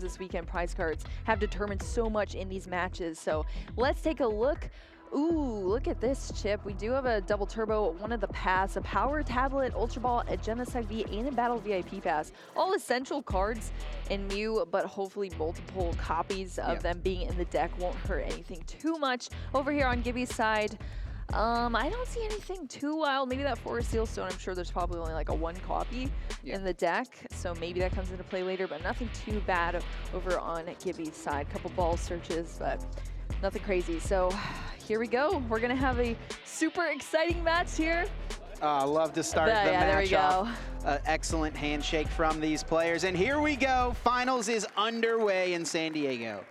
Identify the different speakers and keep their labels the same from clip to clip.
Speaker 1: this weekend prize cards have determined so much in these matches. So let's take a look. Ooh, look at this, Chip. We do have a double turbo, one of the pass, a power tablet, Ultra Ball, a Genocide V, and a Battle VIP pass. All essential cards in Mew, but hopefully multiple copies of them being in the deck won't hurt anything too much. Over here on Gibby's side, I don't see anything too wild. Maybe that Forest Sealstone, I'm sure there's probably only like a one copy in the deck, so maybe that comes into play later, but nothing too bad over on Gibby's side. Couple ball searches, but nothing crazy. So here we go. We're gonna have a super exciting match here.
Speaker 2: I love to start the match off. Excellent handshake from these players. And here we go. Finals is underway in San Diego.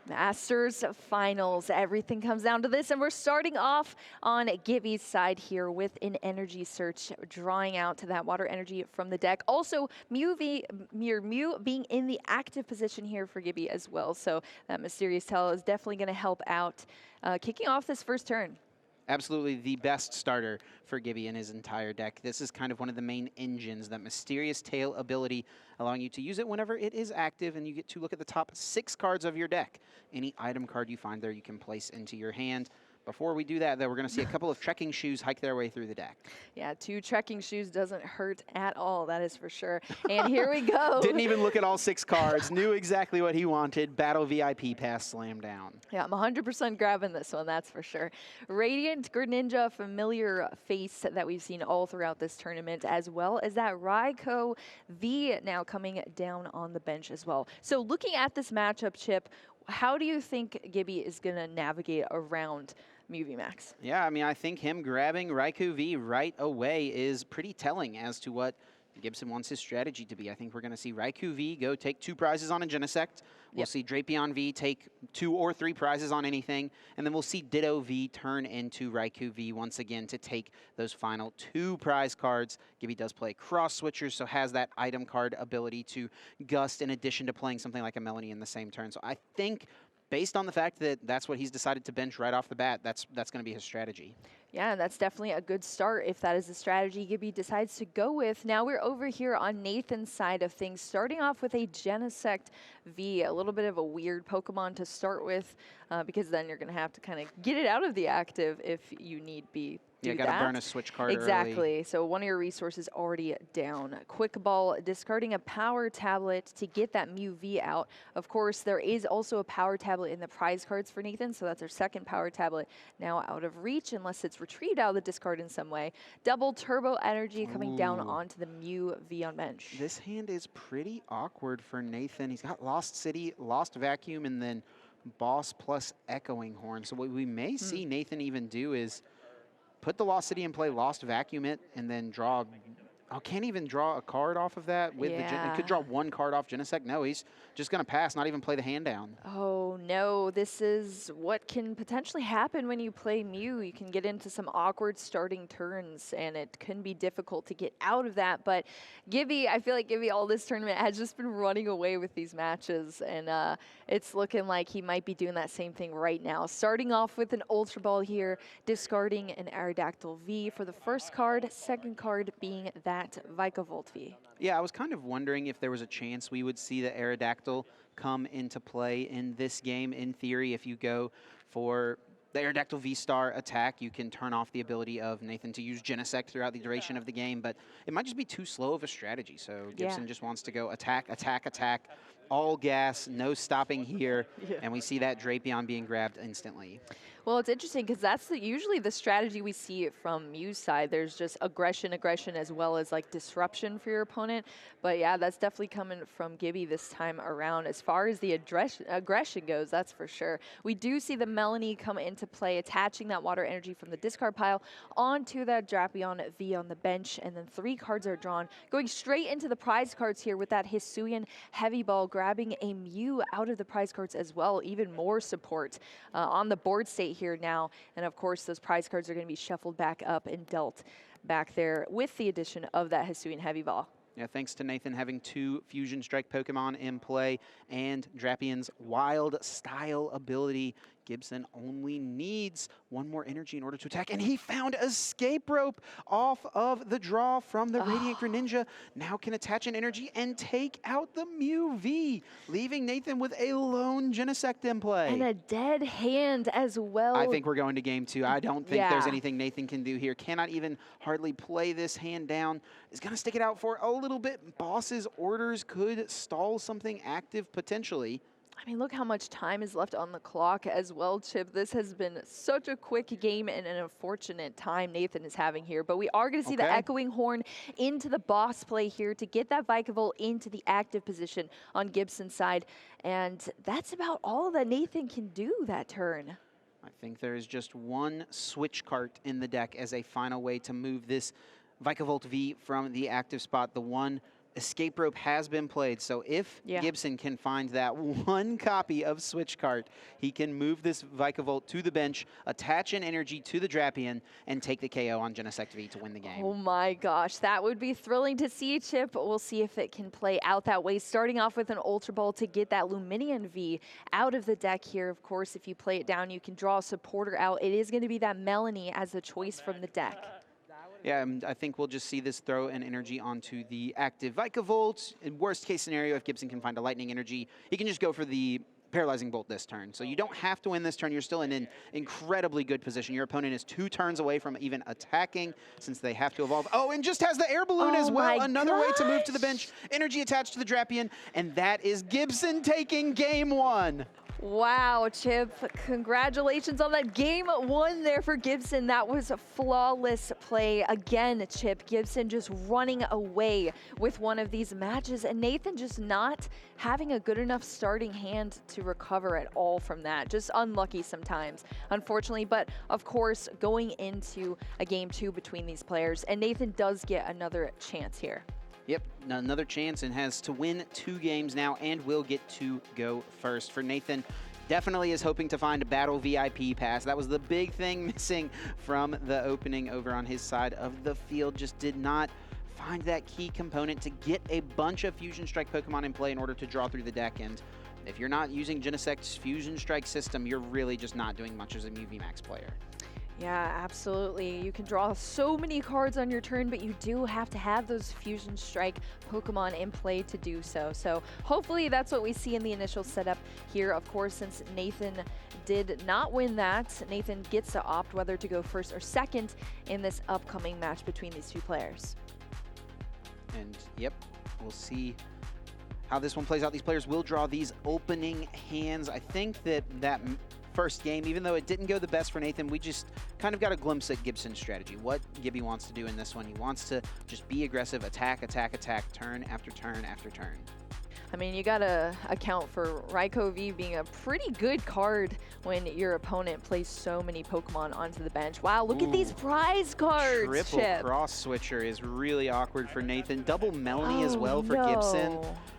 Speaker 1: Masters Finals. Everything comes down to this, and we're starting off on Gibby's side here with an energy search, drawing out to that water energy from the deck. Also, Mew being in the active position here for Gibby as well. So that Mysterious Tell is definitely going to help out kicking off this first turn.
Speaker 2: Absolutely the best starter for Gibby in his entire deck. This is kind of one of the main engines, that Mysterious Tail ability, allowing you to use it whenever it is active, and you get to look at the top 6 cards of your deck. Any item card you find there, you can place into your hand. Before we do that, though, we're going to see a couple of trekking shoes hike their way through the deck. Yeah,
Speaker 1: 2 trekking shoes doesn't hurt at all, that is for sure. And here we go.
Speaker 2: Didn't even look at all 6 cards, knew exactly what he wanted. Battle VIP pass, slam down.
Speaker 1: Yeah, I'm 100% grabbing this one, that's for sure. Radiant Greninja, familiar face that we've seen all throughout this tournament, as well as that Raikou V now coming down on the bench as well. So looking at this matchup, Chip, how do you think Gibby is going to navigate around Mew VMAX?
Speaker 2: Yeah, I mean, I think him grabbing Raikou V right away is pretty telling as to what Gibson wants his strategy to be. I think we're going to see Raikou V go take 2 prizes on a Genesect. We'll see Drapion V take 2 or 3 prizes on anything. And then we'll see Ditto V turn into Raikou V once again to take those final 2 prize cards. Gibby does play cross switchers, so has that item card ability to gust in addition to playing something like a Melanie in the same turn. So I think, based on the fact that that's what he's decided to bench right off the bat, that's going to be his strategy.
Speaker 1: Yeah, that's definitely a good start if that is the strategy Gibby decides to go with. Now we're over here on Nathan's side of things, starting off with a Genesect V, a little bit of a weird Pokemon to start with, because then you're going to have to kind of get it out of the active if you need be.
Speaker 2: Yeah, got to burn a switch card
Speaker 1: exactly.
Speaker 2: early.
Speaker 1: So one of your resources already down. Quick Ball, discarding a power tablet to get that Mew V out. Of course, there is also a power tablet in the prize cards for Nathan, so that's our second power tablet now out of reach, unless it's retrieved out of the discard in some way. Double Turbo Energy coming down onto the Mew V on bench.
Speaker 2: This hand is pretty awkward for Nathan. He's got Lost City, Lost Vacuum, and then Boss plus Echoing Horn. So what we may see Nathan even do is put the Lost City and play Lost Vacuum it, and then draw. Oh, can't even draw a card off of that with the he could draw 1 card off Genesect. No, he's just going to pass, not even play the hand down.
Speaker 1: Oh no, this is what can potentially happen when you play Mew. You can get into some awkward starting turns, and it can be difficult to get out of that. But Gibby, I feel like Gibby all this tournament has just been running away with these matches, and it's looking like he might be doing that same thing right now. Starting off with an Ultra Ball here, discarding an Aerodactyl V for the first card, second card being that Vikavolt V.
Speaker 2: Yeah, I was kind of wondering if there was a chance we would see the Aerodactyl come into play in this game. In theory, if you go for the Aerodactyl V-Star attack, you can turn off the ability of Nathan to use Genesect throughout the duration of the game, but it might just be too slow of a strategy. So Gibson just wants to go attack, attack, attack, all gas, no stopping here, and we see that Drapion being grabbed instantly.
Speaker 1: Well, it's interesting because that's usually the strategy we see from Mew's side. There's just aggression, as well as like disruption for your opponent. But yeah, that's definitely coming from Gibby this time around. As far as the aggression goes, that's for sure. We do see the Melanie come into play, attaching that water energy from the discard pile onto that Drapion V on the bench, and then 3 cards are drawn. Going straight into the prize cards here with that Hisuian Heavy Ball, grabbing a Mew out of the prize cards as well. Even more support on the board state here now, and of course those prize cards are going to be shuffled back up and dealt back there with the addition of that Hisuian Heavy Ball.
Speaker 2: Yeah, thanks to Nathan having 2 Fusion Strike Pokemon in play and Drapion's Wild Style ability, Gibson only needs one more energy in order to attack, and he found Escape Rope off of the draw from the Radiant Greninja. Now can attach an energy and take out the Mew V, leaving Nathan with a lone Genesect in play.
Speaker 1: And a dead hand as well.
Speaker 2: I think we're going to game 2. I don't think there's anything Nathan can do here. Cannot even hardly play this hand down. Is going to stick it out for a little bit. Boss's orders could stall something active potentially.
Speaker 1: I mean, look how much time is left on the clock as well, Chip. This has been such a quick game and an unfortunate time Nathan is having here. But we are going to see the Echoing Horn into the boss play here to get that Vikavolt into the active position on Gibson's side. And that's about all that Nathan can do that turn.
Speaker 2: I think there is just one switch cart in the deck as a final way to move this Vikavolt V from the active spot. The one Escape Rope has been played, so if Gibson can find that one copy of Switch Cart, he can move this Vikavolt to the bench, attach an energy to the Drapion, and take the KO on Genesect V to win the game.
Speaker 1: Oh my gosh, that would be thrilling to see, Chip. We'll see if it can play out that way. Starting off with an Ultra Ball to get that Luminion V out of the deck here. Of course, if you play it down, you can draw a supporter out. It is going to be that Melanie as a choice from the deck.
Speaker 2: Yeah, I think we'll just see this throw an energy onto the active Vikavolt. In worst case scenario, if Gibson can find a lightning energy, he can just go for the Paralyzing Bolt this turn. So you don't have to win this turn. You're still in an incredibly good position. Your opponent is 2 turns away from even attacking since they have to evolve. Oh, and just has the air balloon as well. Another way to move to the bench. Energy attached to the Drapion, and that is Gibson taking game 1.
Speaker 1: Wow, Chip, congratulations on that game 1 there for Gibson. That was a flawless play. Again, Chip, Gibson just running away with one of these matches, and Nathan just not having a good enough starting hand to recover at all from that. Just unlucky sometimes, unfortunately. But of course, going into a game 2 between these players, and Nathan does get another chance here.
Speaker 2: Yep, another chance and has to win 2 games now and will get to go first. For Nathan, definitely is hoping to find a Battle VIP pass. That was the big thing missing from the opening over on his side of the field. Just did not find that key component to get a bunch of Fusion Strike Pokemon in play in order to draw through the deck. And if you're not using Genesect's Fusion Strike system, you're really just not doing much as a Mew VMAX player.
Speaker 1: Yeah, absolutely. You can draw so many cards on your turn, but you do have to have those Fusion Strike Pokemon in play to do so. So hopefully that's what we see in the initial setup here. Of course, since Nathan did not win that, Nathan gets to opt whether to go first or second in this upcoming match between these 2 players.
Speaker 2: And yep, we'll see how this one plays out. These players will draw these opening hands. I think that first game, even though it didn't go the best for Nathan, we just kind of got a glimpse at Gibson's strategy, what Gibby wants to do in this one. He wants to just be aggressive, attack, attack, attack, turn after turn after turn.
Speaker 1: I mean, you gotta account for Raikou V being a pretty good card when your opponent plays so many Pokemon onto the bench. Wow, look at these prize cards,
Speaker 2: Triple
Speaker 1: Chip.
Speaker 2: Cross Switcher is really awkward for Nathan. Double Melanie as well for Gibson.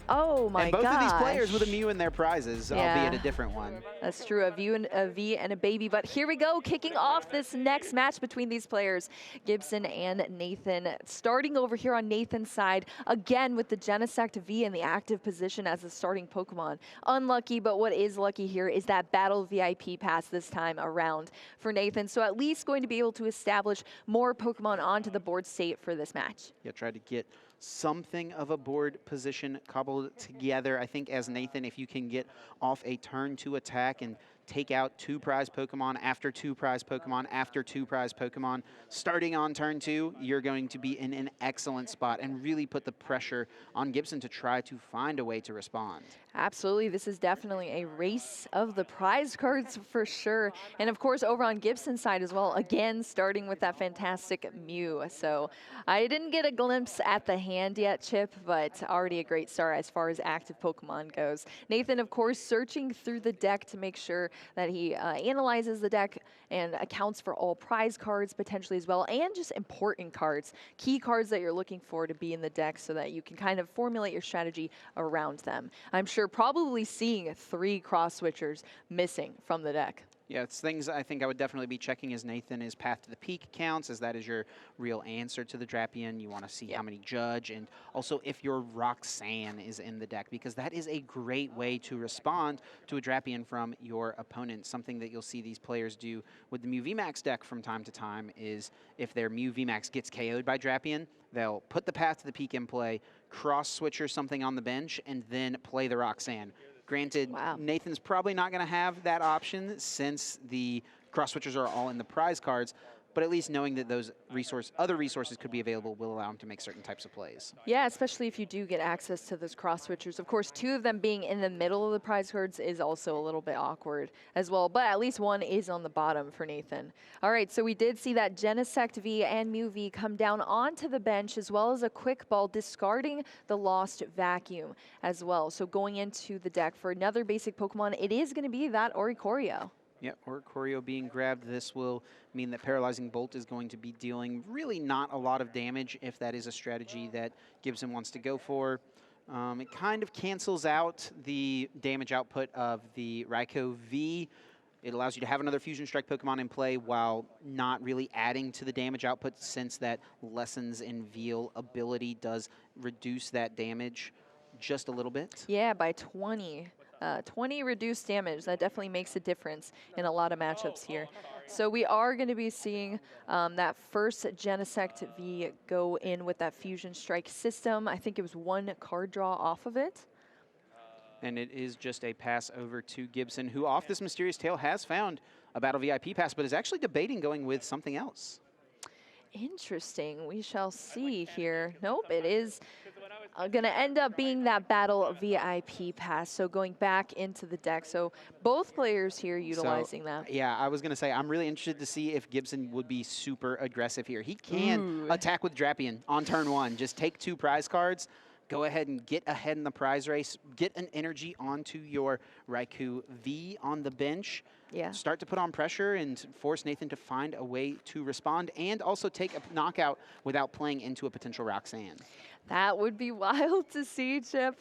Speaker 1: Oh my gosh.
Speaker 2: And both of these players with a Mew in their prizes, albeit a different one.
Speaker 1: That's true, a V and a baby. But here we go, kicking off this next match between these players, Gibson and Nathan. Starting over here on Nathan's side, again with the Genesect V in the active position as the starting Pokemon. Unlucky, but what is lucky here is that Battle VIP pass this time around for Nathan. So at least going to be able to establish more Pokemon onto the board state for this match.
Speaker 2: Yeah, try to get something of a board position cobbled together. I think as Nathan, if you can get off a turn to attack and take out 2 prize Pokemon after 2 prize Pokemon after 2 prize Pokemon, starting on turn 2, you're going to be in an excellent spot and really put the pressure on Gibson to try to find a way to respond.
Speaker 1: Absolutely, this is definitely a race of the prize cards for sure. And of course, over on Gibson's side as well, again, starting with that fantastic Mew. So I didn't get a glimpse at the hand yet, Chip, but already a great start as far as active Pokemon goes. Nathan, of course, searching through the deck to make sure that he analyzes the deck and accounts for all prize cards potentially as well, and just important cards, key cards that you're looking for to be in the deck so that you can kind of formulate your strategy around them. I'm sure probably seeing 3 cross switchers missing from the deck.
Speaker 2: Yeah, it's things I think I would definitely be checking as Nathan is Path to the Peak counts, as that is your real answer to the Drapion. You want to see how many Judge, and also if your Roxanne is in the deck, because that is a great way to respond to a Drapion from your opponent. Something that you'll see these players do with the Mew VMAX deck from time to time is if their Mew VMAX gets KO'd by Drapion, they'll put the Path to the Peak in play, cross-switcher something on the bench, and then play the Roxanne. Granted, Nathan's probably not going to have that option since the cross-switchers are all in the prize cards, but at least knowing that those other resources could be available will allow him to make certain types of plays.
Speaker 1: Yeah, especially if you do get access to those cross-switchers. Of course, 2 of them being in the middle of the prize cards is also a little bit awkward as well, but at least 1 is on the bottom for Nathan. All right, so we did see that Genesect V and Mew V come down onto the bench, as well as a quick ball discarding the Lost Vacuum as well. So going into the deck for another basic Pokemon, it is going to be that Oricorio.
Speaker 2: Yep, Oricorio being grabbed. This will mean that Paralyzing Bolt is going to be dealing really not a lot of damage if that is a strategy that Gibson wants to go for. It kind of cancels out the damage output of the Raikou V. It allows you to have another Fusion Strike Pokemon in play while not really adding to the damage output, since that Lessons in Veil ability does reduce that damage just a little bit.
Speaker 1: Yeah, by 20. 20 reduced damage. That definitely makes a difference in a lot of matchups here. So we are going to be seeing that first Genesect V go in with that Fusion Strike system. I think it was 1 card draw off of it.
Speaker 2: And it is just a pass over to Gibson, who off this Mysterious Tale has found a Battle VIP pass, but is actually debating going with something else.
Speaker 1: Interesting. We shall see here. Nope, it is going to end up being that Battle VIP pass, so going back into the deck. So both players here utilizing that.
Speaker 2: Yeah, I was going to say, I'm really interested to see if Gibson would be super aggressive here. He can attack with Drapion on turn 1. Just take 2 prize cards, go ahead and get ahead in the prize race, get an energy onto your Raikou V on the bench.
Speaker 1: Yeah.
Speaker 2: Start to put on pressure and force Nathan to find a way to respond, and also take a knockout without playing into a potential Roxanne.
Speaker 1: That would be wild to see, Chip.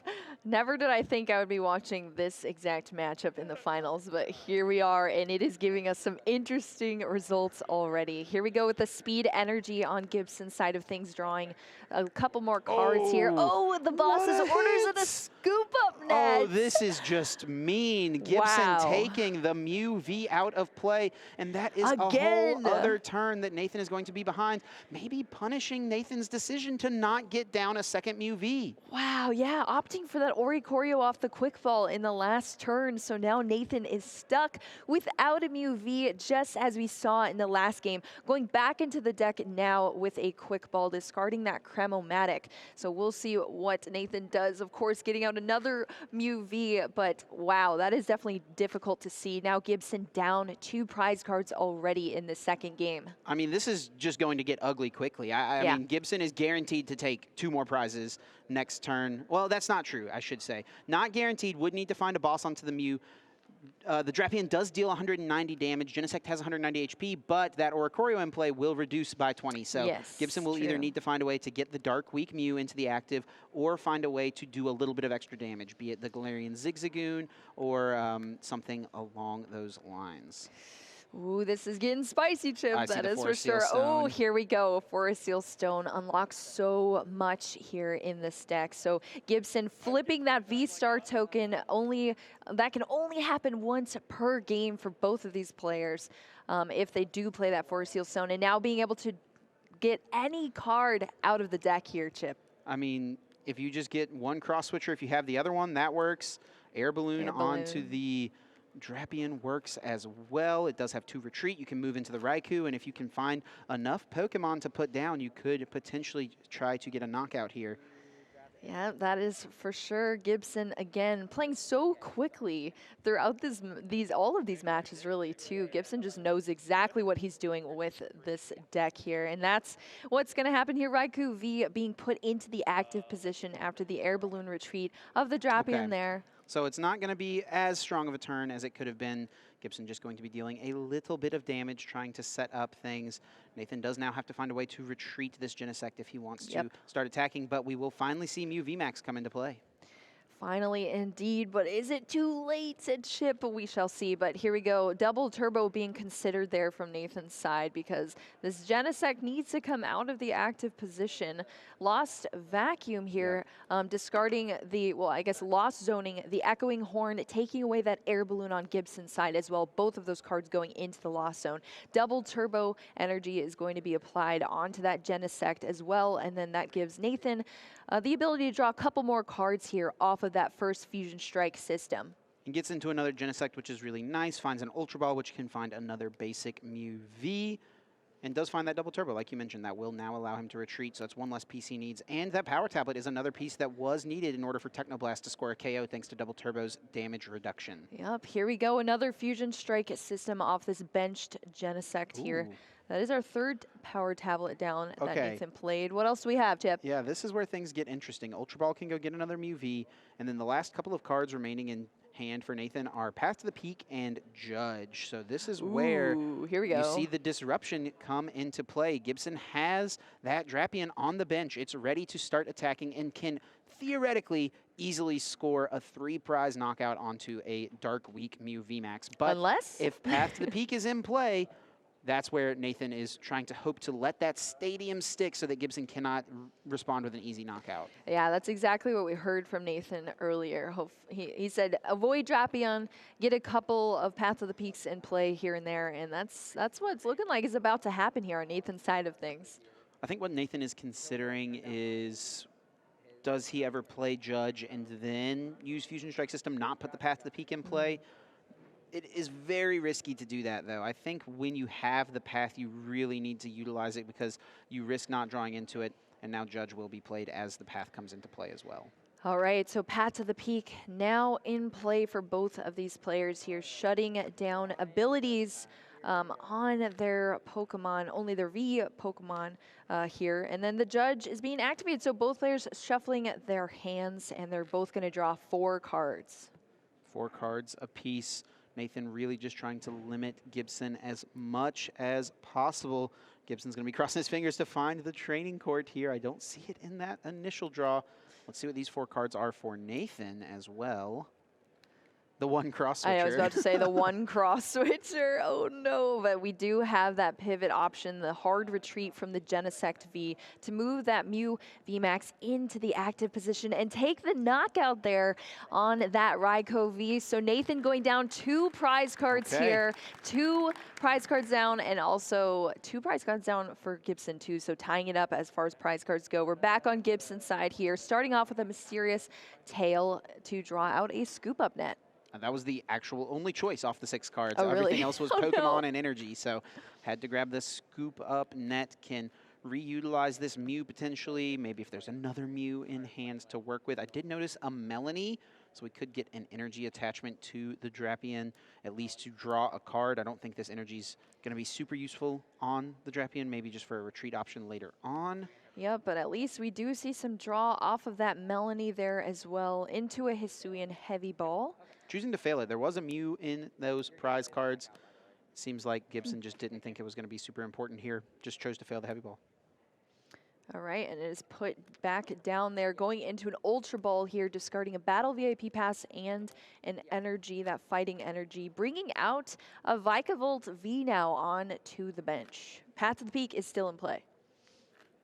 Speaker 1: Never did I think I would be watching this exact matchup in the finals, but here we are, and it is giving us some interesting results already. Here we go with the speed energy on Gibson's side of things, drawing a couple more cards here. Oh, the boss's orders and a scoop up net.
Speaker 2: Oh, this is just mean. Gibson taking the Mew V out of play, and that is a whole other turn that Nathan is going to be behind. Maybe punishing Nathan's decision to not get down a second Mew V.
Speaker 1: Wow, yeah, opting for that Oricorio off the quick ball in the last turn. So now Nathan is stuck without a Mew V, just as we saw in the last game. Going back into the deck now with a quick ball, discarding that Cremomatic. So we'll see what Nathan does. Of course, getting out another Mew V, but wow, that is definitely difficult to see. Now Gibson down 2 prize cards already in the second game.
Speaker 2: I mean, this is just going to get ugly quickly. I mean, Gibson is guaranteed to take 2 more prizes next turn. Well, that's not true, I should say. Not guaranteed, would need to find a boss onto the Mew. The Drapion does deal 190 damage. Genesect has 190 HP, but that Oricorio in play will reduce by 20. So Gibson will either need to find a way to get the Dark Weak Mew into the active, or find a way to do a little bit of extra damage, be it the Galarian Zigzagoon or something along those lines.
Speaker 1: Ooh, this is getting spicy, Chip. That is for sure. Oh, here we go. Forest Seal Stone unlocks so much here in this deck. So Gibson flipping that V-Star token, that can only happen once per game for both of these players if they do play that Forest Seal Stone. And now being able to get any card out of the deck here, Chip.
Speaker 2: I mean, if you just get 1 cross switcher, if you have the other one, that works. Air Balloon onto the Drapion works as well. It does have 2 retreat. You can move into the Raikou, and if you can find enough Pokemon to put down, you could potentially try to get a knockout here.
Speaker 1: Yeah, that is for sure. Gibson, again, playing so quickly throughout all of these matches, really, too. Gibson just knows exactly what he's doing with this deck here, and that's what's going to happen here. Raikou V being put into the active position after the Air Balloon retreat of the Drapion there.
Speaker 2: So it's not going to be as strong of a turn as it could have been. Gibson just going to be dealing a little bit of damage, trying to set up things. Nathan does now have to find a way to retreat this Genesect if he wants to start attacking, but we will finally see Mew VMAX come into play.
Speaker 1: Finally, indeed, but is it too late, said Chip? We shall see, but here we go. Double turbo being considered there from Nathan's side because this Genesect needs to come out of the active position. Lost vacuum here, discarding the, well, I guess lost zoning, the echoing horn, taking away that air balloon on Gibson's side as well. Both of those cards going into the lost zone. Double turbo energy is going to be applied onto that Genesect as well, and then that gives Nathan the ability to draw a couple more cards here off of that first Fusion Strike system.
Speaker 2: And gets into another Genesect, which is really nice. Finds an Ultra Ball, which can find another basic Mew V. And does find that double turbo, like you mentioned. That will now allow him to retreat, so that's one less piece he needs. And that Power Tablet is another piece that was needed in order for Technoblast to score a KO thanks to double turbo's damage reduction.
Speaker 1: Yep, here we go. Another Fusion Strike system off this benched Genesect here. That is our third Power Tablet down that Nathan played. What else do we have, Chip?
Speaker 2: Yeah, this is where things get interesting. Ultra Ball can go get another Mew V, and then the last couple of cards remaining in hand for Nathan are Path to the Peak and Judge. So this is where
Speaker 1: here we go.
Speaker 2: You see the disruption come into play. Gibson has that Drapion on the bench. It's ready to start attacking and can theoretically easily score a 3-prize knockout onto a Dark Weak Mew VMAX. But if Path to the Peak is in play, that's where Nathan is trying to hope to let that stadium stick so that Gibson cannot respond with an easy knockout.
Speaker 1: Yeah, that's exactly what we heard from Nathan earlier. He said, avoid Drapion, get a couple of Path of the Peaks in play here and there, and that's what it's looking like is about to happen here on Nathan's side of things.
Speaker 2: I think what Nathan is considering is, does he ever play Judge and then use Fusion Strike System, not put the Path to the Peak in play? It is very risky to do that, though. I think when you have the path, you really need to utilize it because you risk not drawing into it, and now Judge will be played as the path comes into play as well.
Speaker 1: All right, so Path to the Peak now in play for both of these players here, shutting down abilities on their Pokemon, only their V Pokemon here. And then the Judge is being activated, so both players shuffling their hands, and they're both going to draw 4 cards.
Speaker 2: 4 cards apiece. Nathan really just trying to limit Gibson as much as possible. Gibson's going to be crossing his fingers to find the training court here. I don't see it in that initial draw. Let's see what these 4 cards are for Nathan as well. The one cross switcher.
Speaker 1: I was about to say the one cross switcher. Oh no, but we do have that pivot option, the hard retreat from the Genesect V to move that Mew VMAX into the active position and take the knockout there on that Raikou V. So Nathan going down 2 prize cards here, 2 prize cards down, and also 2 prize cards down for Gibson too. So tying it up as far as prize cards go. We're back on Gibson's side here, starting off with a mysterious tail to draw out a scoop up net.
Speaker 2: That was the actual only choice off the 6 cards.
Speaker 1: Oh,
Speaker 2: Everything
Speaker 1: really?
Speaker 2: else was Pokemon and energy, so had to grab the scoop up net. Can reutilize this Mew potentially, maybe if there's another Mew in hand to work with. I did notice a Melanie, so we could get an energy attachment to the Drapion, at least to draw a card. I don't think this energy's going to be super useful on the Drapion, maybe just for a retreat option later on.
Speaker 1: Yeah, but at least we do see some draw off of that Melanie there as well into a Hisuian Heavy Ball.
Speaker 2: Choosing to fail it. There was a Mew in those prize cards. Seems like Gibson just didn't think it was going to be super important here. Just chose to fail the Heavy Ball.
Speaker 1: All right, and it is put back down there, going into an Ultra Ball here, discarding a Battle VIP Pass and an energy, that fighting energy, bringing out a Vikavolt V now on to the bench. Path to the Peak is still in play.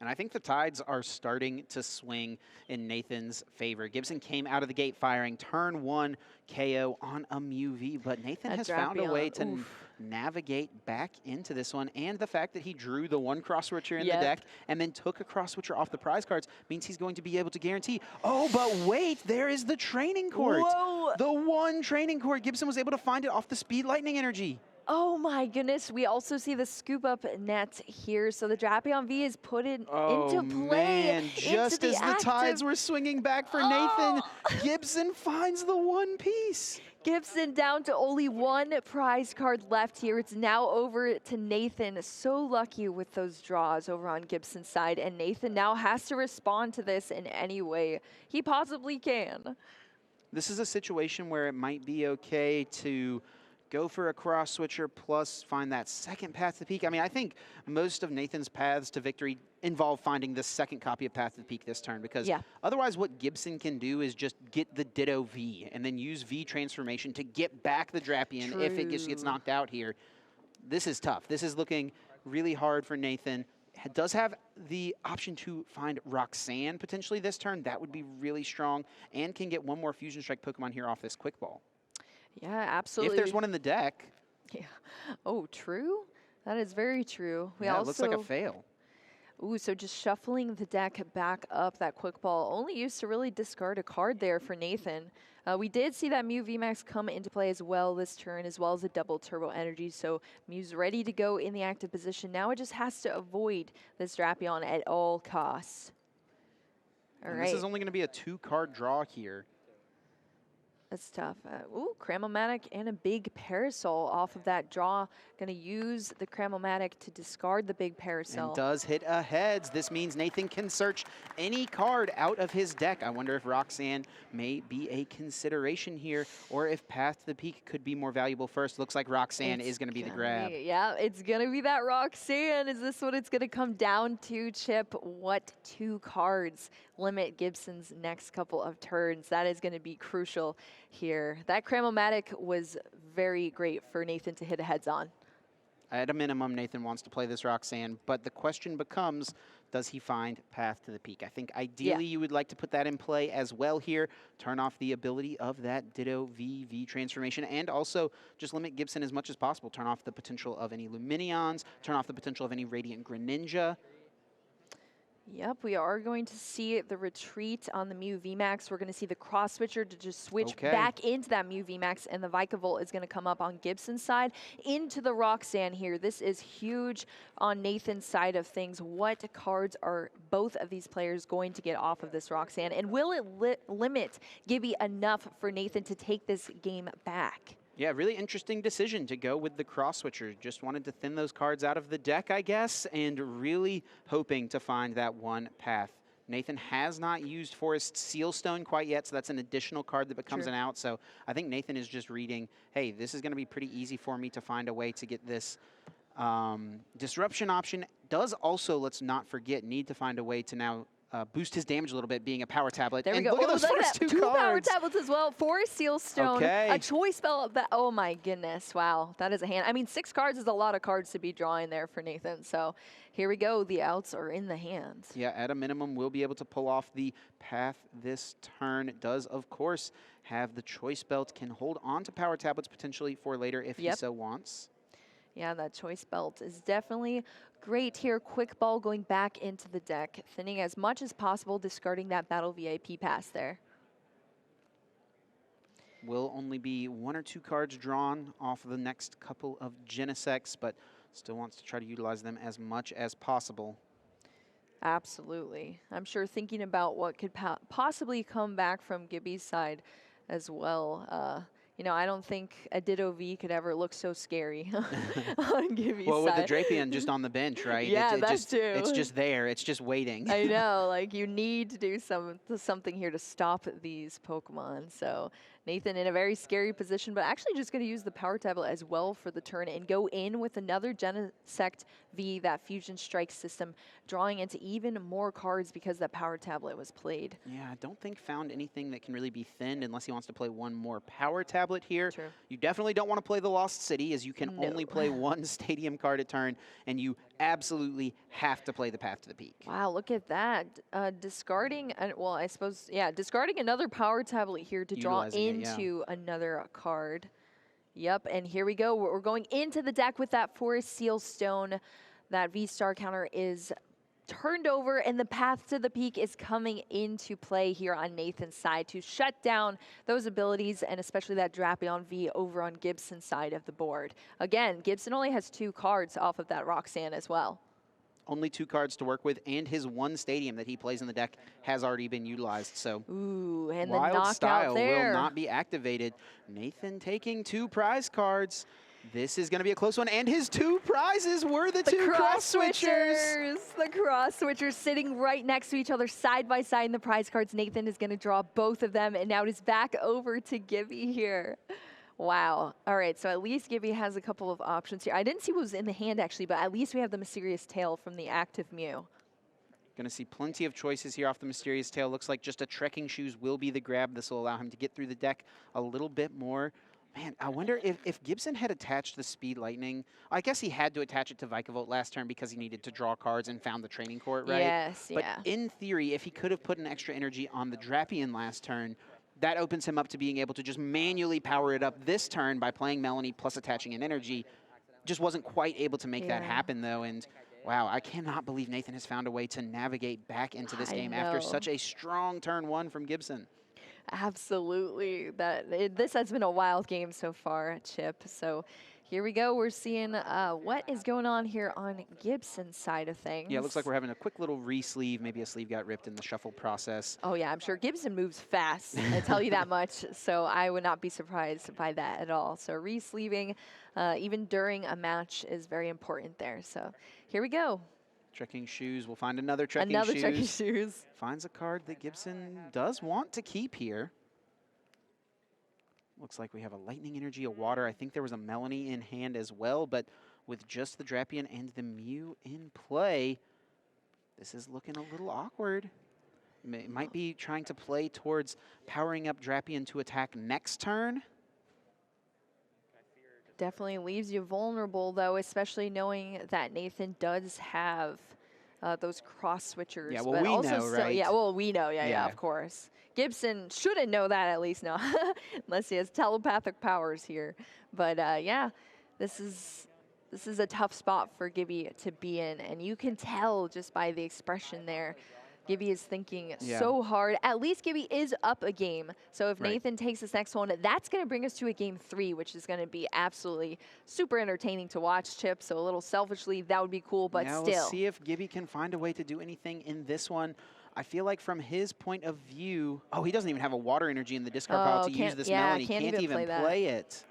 Speaker 2: And I think the tides are starting to swing in Nathan's favor. Gibson came out of the gate firing, turn 1 KO on a Mew V, but Nathan has found a way to navigate back into this one. And the fact that he drew the 1 cross switcher in the deck and then took a cross switcher off the prize cards means he's going to be able to guarantee. Oh, but wait, there is the training court.
Speaker 1: Whoa.
Speaker 2: The 1 training court. Gibson was able to find it off the Speed Lightning energy.
Speaker 1: Oh my goodness, we also see the scoop up net here. So the Drapion V is put into play.
Speaker 2: Man, just as the tides were swinging back for Nathan, Gibson finds the 1 piece.
Speaker 1: Gibson down to only 1 prize card left here. It's now over to Nathan. So lucky with those draws over on Gibson's side. And Nathan now has to respond to this in any way he possibly can.
Speaker 2: This is a situation where it might be okay to go for a cross switcher plus find that second path to the peak. I mean, I think most of Nathan's paths to victory involve finding the second copy of Path to the Peak this turn, because otherwise what Gibson can do is just get the Ditto V and then use V transformation to get back the Drapion if it just gets knocked out here. This is tough. This is looking really hard for Nathan. Does have the option to find Roxanne potentially this turn. That would be really strong, and can get one more Fusion Strike Pokemon here off this Quick Ball.
Speaker 1: Yeah, absolutely.
Speaker 2: If there's one in the deck.
Speaker 1: Yeah. Oh, true? That is very true.
Speaker 2: Yeah, it looks like a fail.
Speaker 1: Ooh, so just shuffling the deck back up, that Quick Ball only used to really discard a card there for Nathan. We did see that Mew VMAX come into play as well this turn, as well as a double Turbo Energy, so Mew's ready to go in the active position. Now it just has to avoid this Drapion at all costs. All right.
Speaker 2: This is only going to be a 2-card draw here.
Speaker 1: That's tough. Ooh, Cramomatic and a big Parasol off of that draw. Going to use the Cramomatic to discard the big Parasol.
Speaker 2: And does hit a heads. This means Nathan can search any card out of his deck. I wonder if Roxanne may be a consideration here, or if Path to the Peak could be more valuable first. Looks like Roxanne is going to be the grab.
Speaker 1: Yeah, it's going to be that Roxanne. Is this what it's going to come down to, Chip? What 2 cards limit Gibson's next couple of turns? That is going to be crucial here. That Cramomatic was very great for Nathan to hit a heads on.
Speaker 2: At a minimum, Nathan wants to play this Roxanne, but the question becomes, does he find Path to the Peak? I think ideally you would like to put that in play as well here. Turn off the ability of that Ditto V transformation, and also just limit Gibson as much as possible. Turn off the potential of any Luminions, turn off the potential of any Radiant Greninja.
Speaker 1: Yep, we are going to see the retreat on the Mew VMAX. We're going to see the cross switcher to just switch back into that Mew VMAX, and the Vikavolt is going to come up on Gibson's side into the Roxanne here. This is huge on Nathan's side of things. What cards are both of these players going to get off of this Roxanne, and will it limit Gibby enough for Nathan to take this game back?
Speaker 2: Yeah, really interesting decision to go with the cross switcher. Just wanted to thin those cards out of the deck, I guess, and really hoping to find that one path. Nathan has not used Forest Sealstone quite yet, so that's an additional card that becomes an out. So I think Nathan is just reading, hey, this is going to be pretty easy for me to find a way to get this disruption option. Does also, let's not forget, need to find a way to now boost his damage a little bit, being a power tablet.
Speaker 1: There we
Speaker 2: and
Speaker 1: go.
Speaker 2: Look at those first two cards.
Speaker 1: Power tablets as well. Forest Sealstone. A choice spell. Oh my goodness. Wow. That is a hand. I mean, 6 cards is a lot of cards to be drawing there for Nathan. So here we go. The outs are in the hands.
Speaker 2: Yeah, at a minimum, we'll be able to pull off the path this turn. It does, of course, have the choice belt. Can hold on to power tablets potentially for later if he so wants.
Speaker 1: Yeah, that choice belt is definitely great here. Quick Ball going back into the deck, thinning as much as possible, discarding that Battle VIP pass there.
Speaker 2: Will only be 1 or 2 cards drawn off of the next couple of Genesects, but still wants to try to utilize them as much as possible.
Speaker 1: Absolutely. I'm sure thinking about what could possibly come back from Gibby's side as well. You know, I don't think a Ditto V could ever look so scary on Gibby's side.
Speaker 2: Well, with the Drapion just on the bench, right?
Speaker 1: Yeah, that too.
Speaker 2: It's just there. It's just waiting.
Speaker 1: I know. Like, you need to do something here to stop these Pokemon. So Nathan in a very scary position, but actually just going to use the Power Tablet as well for the turn and go in with another Genesect V, that Fusion Strike system, drawing into even more cards because that Power Tablet was played.
Speaker 2: Yeah, I don't think found anything that can really be thinned unless he wants to play one more Power Tablet here.
Speaker 1: True.
Speaker 2: You definitely don't want to play the Lost City, as you can only play 1 Stadium card a turn, and you absolutely have to play the Path to the Peak.
Speaker 1: Wow, look at that. Discarding, well, I suppose, discarding another Power Tablet here to draw into another card. Yep, and here we go. We're going into the deck with that Forest Sealstone. That V-Star counter is turned over, and the Path to the Peak is coming into play here on Nathan's side to shut down those abilities, and especially that Drapion V over on Gibson's side of the board. Again, Gibson only has 2 cards off of that Roxanne as well.
Speaker 2: Only 2 cards to work with, and his 1 Stadium that he plays in the deck has already been utilized. So
Speaker 1: ooh, and the
Speaker 2: Wild
Speaker 1: knockout
Speaker 2: Style
Speaker 1: there
Speaker 2: will not be activated. Nathan taking 2 prize cards. This is going to be a close one, and his 2 prizes were the 2 cross switchers.
Speaker 1: The cross switchers sitting right next to each other, side by side in the prize cards. Nathan is going to draw both of them, and now it is back over to Gibby here. Wow. All right, so at least Gibby has a couple of options here. I didn't see what was in the hand, actually, but at least we have the Mysterious Tail from the active Mew.
Speaker 2: Going to see plenty of choices here off the Mysterious Tail. Looks like just a Trekking Shoes will be the grab. This will allow him to get through the deck a little bit more. Man, I wonder if Gibson had attached the Speed Lightning. I guess he had to attach it to Vikavolt last turn because he needed to draw cards and found the Training Court, right?
Speaker 1: Yes,
Speaker 2: but
Speaker 1: yeah.
Speaker 2: in theory, if he could have put an extra energy on the Drapion last turn, that opens him up to being able to just manually power it up this turn by playing Melanie plus attaching an energy. Just wasn't quite able to make that happen, though, and wow, I cannot believe Nathan has found a way to navigate back into this game after such a strong turn one from Gibson.
Speaker 1: Absolutely. This has been a wild game so far, Chip. So here we go. We're seeing what is going on here on Gibson's side of things.
Speaker 2: Yeah, it looks like we're having a quick little re-sleeve. Maybe a sleeve got ripped in the shuffle process.
Speaker 1: Oh, yeah, I'm sure Gibson moves fast. I tell you that much. So I would not be surprised by that at all. So re-sleeving, even during a match, is very important there. So here we go.
Speaker 2: Trekking Shoes. We'll find another Trekking Shoes.
Speaker 1: Another Trekking Shoes.
Speaker 2: Finds a card that Gibson does want to keep here. Looks like we have a Lightning Energy, a Water. I think there was a Melanie in hand as well, but with just the Drapion and the Mew in play, this is looking a little awkward. Might be trying to play towards powering up Drapion to attack next turn.
Speaker 1: Definitely leaves you vulnerable, though, especially knowing that Nathan does have those cross switchers.
Speaker 2: Yeah, well,
Speaker 1: but
Speaker 2: we
Speaker 1: also
Speaker 2: know, right?
Speaker 1: Yeah, well, we know. Yeah, of course. Gibson shouldn't know that, at least, no, unless he has telepathic powers here. But yeah, this is a tough spot for Gibby to be in, and you can tell just by the expression there. Gibby is thinking so hard. At least Gibby is up a game. So if Nathan takes this next one, that's going to bring us to a game 3, which is going to be absolutely super entertaining to watch, Chip. So a little selfishly, that would be cool, but still.
Speaker 2: We'll see if Gibby can find a way to do anything in this one. I feel like from his point of view, he doesn't even have a Water Energy in the discard pile to use this Melanie. Can't even play it.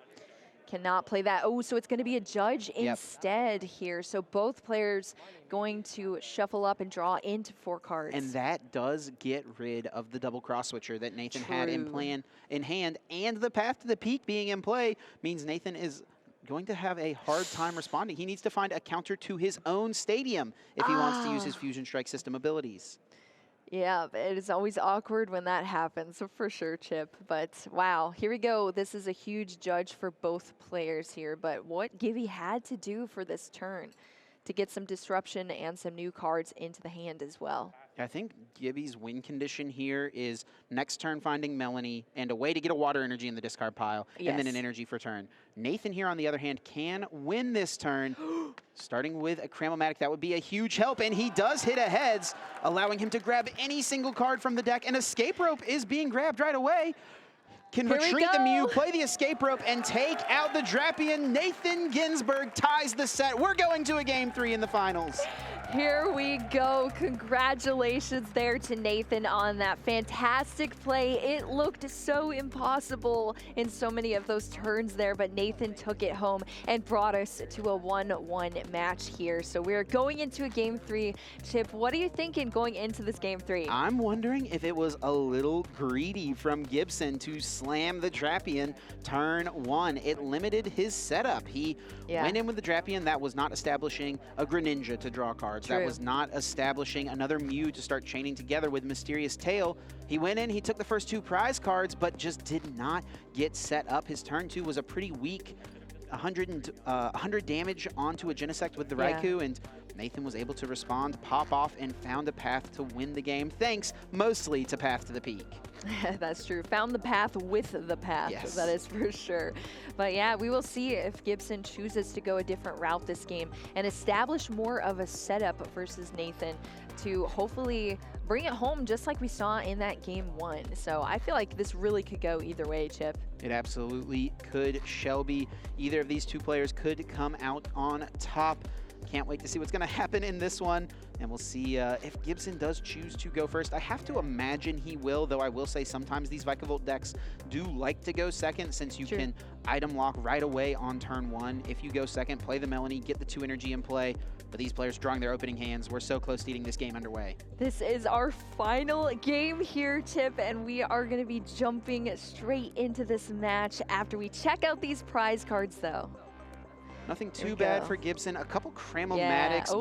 Speaker 1: Cannot play that. Oh, so it's going to be a judge instead here. So both players going to shuffle up and draw into 4 cards.
Speaker 2: And that does get rid of the double cross switcher that Nathan had in hand, and the path to the peak being in play means Nathan is going to have a hard time responding. He needs to find a counter to his own stadium if he wants to use his Fusion Strike system abilities.
Speaker 1: Yeah, it is always awkward when that happens, so for sure, Chip. But wow, here we go. This is a huge judge for both players here. But what Gibby had to do for this turn to get some disruption and some new cards into the hand as well.
Speaker 2: I think Gibby's win condition here is next turn finding Melanie and a way to get a Water Energy in the discard pile and then an energy for turn. Nathan here, on the other hand, can win this turn. Starting with a Cramomatic, that would be a huge help, and he does hit a heads, allowing him to grab any single card from the deck, and Escape Rope is being grabbed right away. Can retreat the Mew, play the Escape Rope, and take out the Drapion. Nathan Ginsburg ties the set. We're going to a game 3 in the finals.
Speaker 1: Here we go. Congratulations there to Nathan on that fantastic play. It looked so impossible in so many of those turns there, but Nathan took it home and brought us to a 1-1 match here. So we're going into a game 3. Chip, what are you thinking going into this game 3?
Speaker 2: I'm wondering if it was a little greedy from Gibson to slam the Drapion turn 1. It limited his setup. He went in with the Drapion. That was not establishing a Greninja to draw cards. That was not establishing another Mew to start chaining together with Mysterious Tail. He went in, he took the first 2 prize cards, but just did not get set up. His turn 2 was a pretty weak 100 damage onto a Genesect with the Raikou, and Nathan was able to respond, pop off, and found a path to win the game, thanks mostly to Path to the Peak.
Speaker 1: That's true. Found the path with the path.
Speaker 2: Yes.
Speaker 1: That is for sure. But yeah, we will see if Gibson chooses to go a different route this game and establish more of a setup versus Nathan to hopefully bring it home just like we saw in that game 1. So I feel like this really could go either way, Chip.
Speaker 2: It absolutely could, Shelby. Either of these 2 players could come out on top. Can't wait to see what's going to happen in this one, and we'll see if Gibson does choose to go first. I have to imagine he will, though I will say sometimes these Vikavolt decks do like to go second, since you can item lock right away on turn 1. If you go second, play the Melanie, get the 2 energy in play, but these players drawing their opening hands. We're so close to getting this game underway.
Speaker 1: This is our final game here, Chip, and we are going to be jumping straight into this match after we check out these prize cards, though.
Speaker 2: Nothing too bad for Gibson. A couple Cramomatics.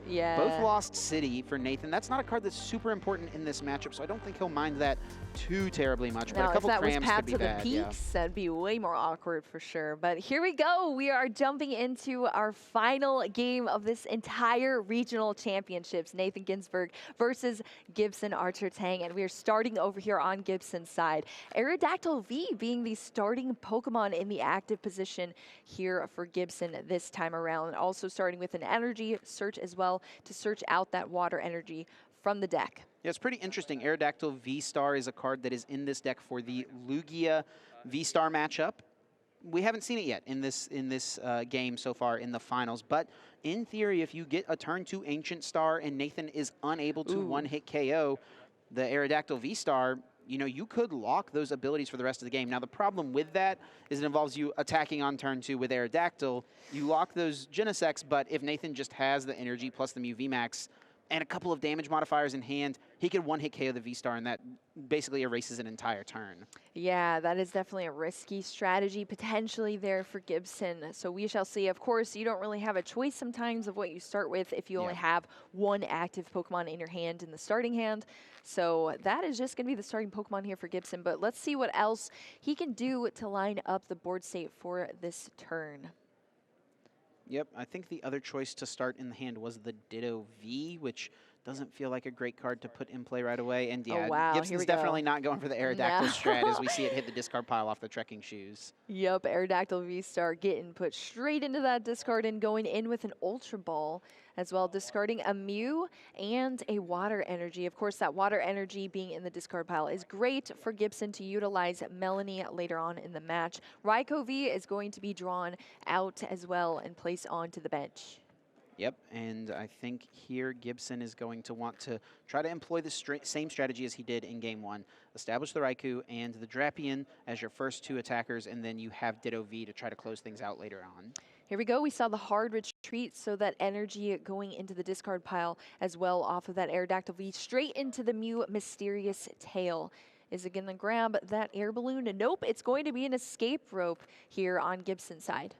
Speaker 1: Yeah.
Speaker 2: Both lost City for Nathan. That's not a card that's super important in this matchup, so I don't think he'll mind that too terribly much. But a couple crams could be bad.
Speaker 1: If that was Path to the Peaks, that'd be way more awkward for sure. But here we go. We are jumping into our final game of this entire regional championships. Nathan Ginsburg versus Gibson Archer-Tang. And we are starting over here on Gibson's side. Aerodactyl V being the starting Pokemon in the active position here for Gibson this time around. Also starting with an energy search as well to search out that water energy from the deck.
Speaker 2: Yeah, it's pretty interesting. Aerodactyl V-Star is a card that is in this deck for the Lugia V-Star matchup. We haven't seen it yet in this game so far in the finals, but in theory, if you get a turn 2 Ancient Star and Nathan is unable to one-hit KO the Aerodactyl V-Star, you know, you could lock those abilities for the rest of the game. Now, the problem with that is it involves you attacking on turn 2 with Aerodactyl. You lock those Genesects, but if Nathan just has the energy plus the Mew VMAX and a couple of damage modifiers in hand, he could one-hit KO the V-Star, and that basically erases an entire turn.
Speaker 1: Yeah, that is definitely a risky strategy potentially there for Gibson. So we shall see. Of course, you don't really have a choice sometimes of what you start with if you only have one active Pokemon in your hand in the starting hand. So that is just going to be the starting Pokemon here for Gibson. But let's see what else he can do to line up the board state for this turn.
Speaker 2: Yep, I think the other choice to start in the hand was the Ditto V, which doesn't feel like a great card to put in play right away. And yeah, Gibson's definitely not going for the Aerodactyl strat as we see it hit the discard pile off the trekking shoes.
Speaker 1: Yep, Aerodactyl V-Star getting put straight into that discard and going in with an Ultra Ball as well, discarding a Mew and a Water Energy. Of course, that Water Energy being in the discard pile is great for Gibson to utilize Melanie later on in the match. Raikou V is going to be drawn out as well and placed onto the bench.
Speaker 2: Yep, and I think here Gibson is going to want to try to employ the same strategy as he did in Game 1. Establish the Raikou and the Drapion as your first 2 attackers, and then you have Ditto V to try to close things out later on.
Speaker 1: Here we go. We saw the hard retreat, so that energy going into the discard pile as well off of that Aerodactyl V straight into the Mew Mysterious Tail. Is it going to grab that air balloon? Nope, it's going to be an escape rope here on Gibson's side.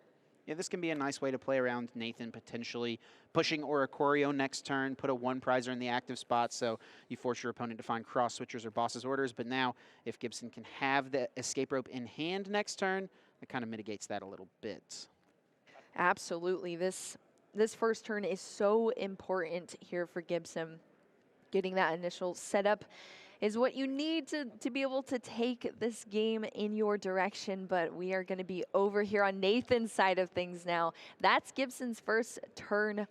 Speaker 2: Yeah, this can be a nice way to play around Nathan, potentially pushing Oricorio next turn, put a 1-prizer in the active spot, so you force your opponent to find cross switchers or boss's orders. But now, if Gibson can have the escape rope in hand next turn, that kind of mitigates that a little bit.
Speaker 1: Absolutely. This first turn is so important here for Gibson. Getting that initial setup is what you need to be able to take this game in your direction, but we are going to be over here on Nathan's side of things now. That's Gibson's first turn,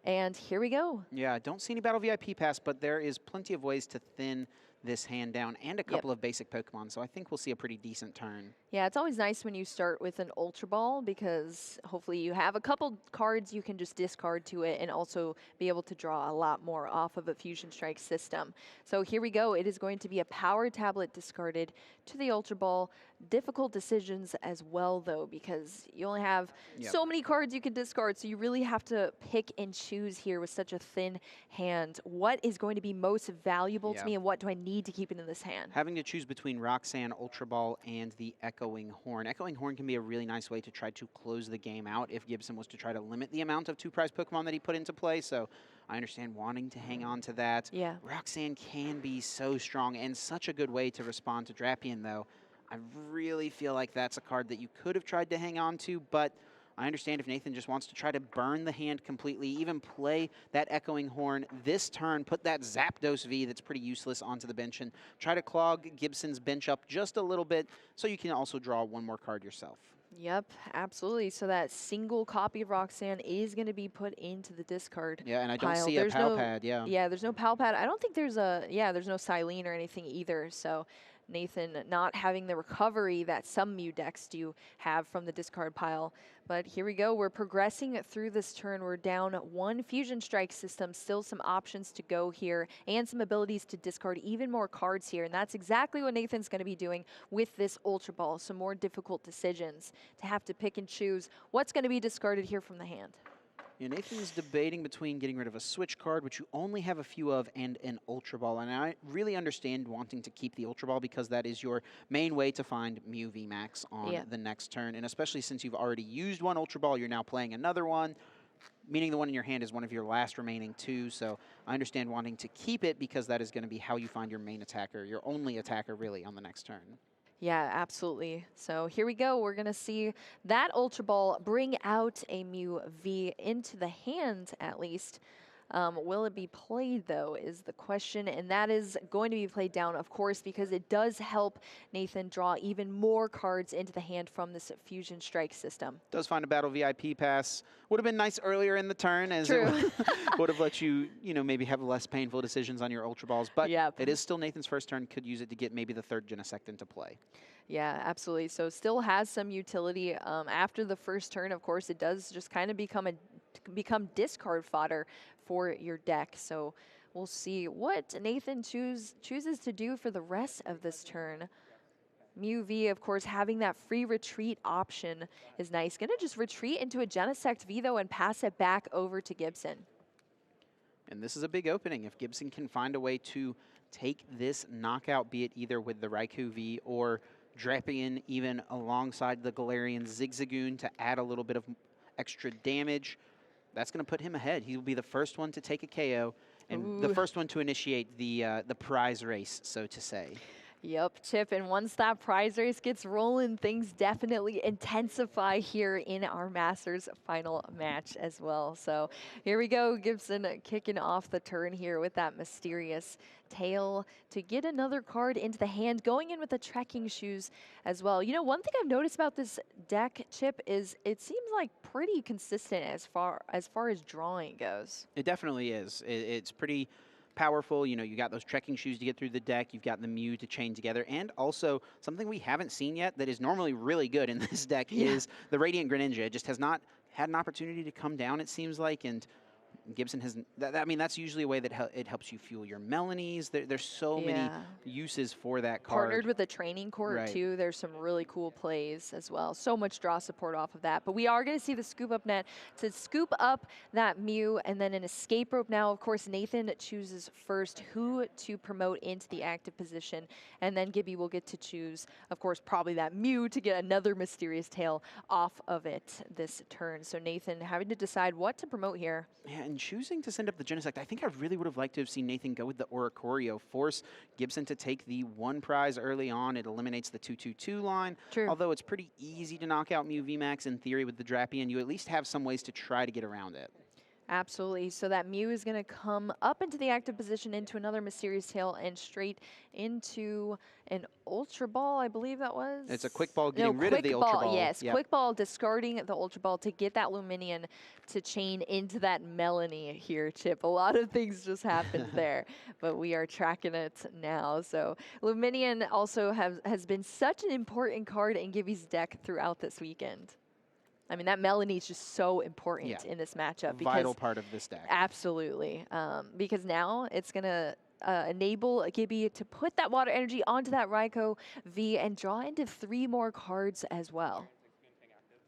Speaker 1: and here we go. Yeah,
Speaker 2: I don't see any Battle VIP pass, but there is plenty of ways to thin this hand down and a couple of basic Pokemon, so I think we'll see a pretty decent turn.
Speaker 1: Yeah, it's always nice when you start with an Ultra Ball because hopefully you have a couple cards you can just discard to it and also be able to draw a lot more off of a Fusion Strike system. So here we go. It is going to be a Power Tablet discarded to the Ultra Ball. Difficult decisions as well, though, because you only have so many cards you can discard, so you really have to pick and choose here with such a thin hand. What is going to be most valuable to me and what do I need to keep it in this hand?
Speaker 2: Having to choose between Roxanne, Ultra Ball, and the Echoing Horn. Echoing Horn can be a really nice way to try to close the game out if Gibson was to try to limit the amount of 2-prize Pokemon that he put into play, so I understand wanting to hang on to that.
Speaker 1: Yeah.
Speaker 2: Roxanne can be so strong and such a good way to respond to Drapion, though. I really feel like that's a card that you could have tried to hang on to, but I understand if Nathan just wants to try to burn the hand completely, even play that Echoing Horn this turn, put that Zapdos V that's pretty useless onto the bench and try to clog Gibson's bench up just a little bit so you can also draw 1 more card yourself.
Speaker 1: Yep, absolutely. So that single copy of Roxanne is going to be put into the discard
Speaker 2: Yeah, and I don't
Speaker 1: pile.
Speaker 2: see a Pal Pad,
Speaker 1: Yeah, there's no Pal Pad. I don't think there's there's no Silene or anything either, so Nathan not having the recovery that some Mew decks do have from the discard pile. But here we go. We're progressing through this turn. We're down 1 Fusion Strike system. Still some options to go here and some abilities to discard even more cards here. And that's exactly what Nathan's going to be doing with this Ultra Ball. Some more difficult decisions to have to pick and choose what's going to be discarded here from the hand.
Speaker 2: Yeah, Nathan's debating between getting rid of a switch card, which you only have a few of, and an Ultra Ball. And I really understand wanting to keep the Ultra Ball because that is your main way to find Mew VMAX on the next turn. And especially since you've already used one Ultra Ball, you're now playing another one, meaning the one in your hand is one of your last remaining 2. So I understand wanting to keep it because that is going to be how you find your main attacker, your only attacker really on the next turn.
Speaker 1: Yeah, absolutely. So here we go. We're going to see that Ultra Ball bring out a Mew V into the hand, at least. Will it be played, though, is the question. And that is going to be played down, of course, because it does help Nathan draw even more cards into the hand from this Fusion Strike system.
Speaker 2: Does find a Battle VIP pass. Would have been nice earlier in the turn, as
Speaker 1: True.
Speaker 2: it would have let you, maybe have less painful decisions on your Ultra Balls. But it is still Nathan's first turn. Could use it to get maybe the 3rd Genesect into play.
Speaker 1: Yeah, absolutely. So still has some utility. After the first turn, of course, it does just kind of become discard fodder for your deck. So we'll see what Nathan chooses to do for the rest of this turn. Mew V, of course, having that free retreat option is nice. Gonna just retreat into a Genesect V, though, and pass it back over to Gibson.
Speaker 2: And this is a big opening. If Gibson can find a way to take this knockout, be it either with the Raikou V or Drapion even alongside the Galarian Zigzagoon to add a little bit of extra damage, that's going to put him ahead. He will be the first one to take a KO and the first one to initiate the prize race, so to say.
Speaker 1: Yep, Chip, and once that prize race gets rolling, things definitely intensify here in our Masters final match as well. So here we go, Gibson kicking off the turn here with that mysterious tail to get another card into the hand, going in with the trekking shoes as well. You know, one thing I've noticed about this deck, Chip, is it seems like pretty consistent as far as drawing goes.
Speaker 2: It definitely is. It's pretty powerful. You got those trekking shoes to get through the deck. You've got the Mew to chain together. And also, something we haven't seen yet that is normally really good in this deck is the Radiant Greninja. It just has not had an opportunity to come down, it seems like. And Gibson has, I mean, that's usually a way that it helps you fuel your Melanies. There's so many uses for that card.
Speaker 1: Partnered with a training court, too. There's some really cool plays as well. So much draw support off of that. But we are going to see the scoop up net to scoop up that Mew, and then an escape rope now. Of course, Nathan chooses first who to promote into the active position, and then Gibby will get to choose, of course, probably that Mew to get another mysterious tail off of it this turn. So Nathan having to decide what to promote here.
Speaker 2: Yeah, and choosing to send up the Genesect, I think I really would have liked to have seen Nathan go with the Oricorio, force Gibson to take the 1 prize early on. It eliminates the 2/2/2 line.
Speaker 1: True.
Speaker 2: Although it's pretty easy to knock out Mew VMAX in theory with the Drapion, you at least have some ways to try to get around it.
Speaker 1: Absolutely. So that Mew is going to come up into the active position, into another mysterious tail, and straight into an Ultra Ball, I believe that was.
Speaker 2: It's a Quick Ball getting rid of the Ultra Ball.
Speaker 1: Yes, Quick Ball discarding the Ultra Ball to get that Luminion to chain into that Melanie here, Chip. A lot of things just happened there, but we are tracking it now. So Luminion also has been such an important card in Gibby's deck throughout this weekend. I mean, that Melanie is just so important in this matchup.
Speaker 2: Vital part of this deck.
Speaker 1: Absolutely. Because now it's going to enable Gibby to put that water energy onto that Raikou V and draw into 3 more cards as well.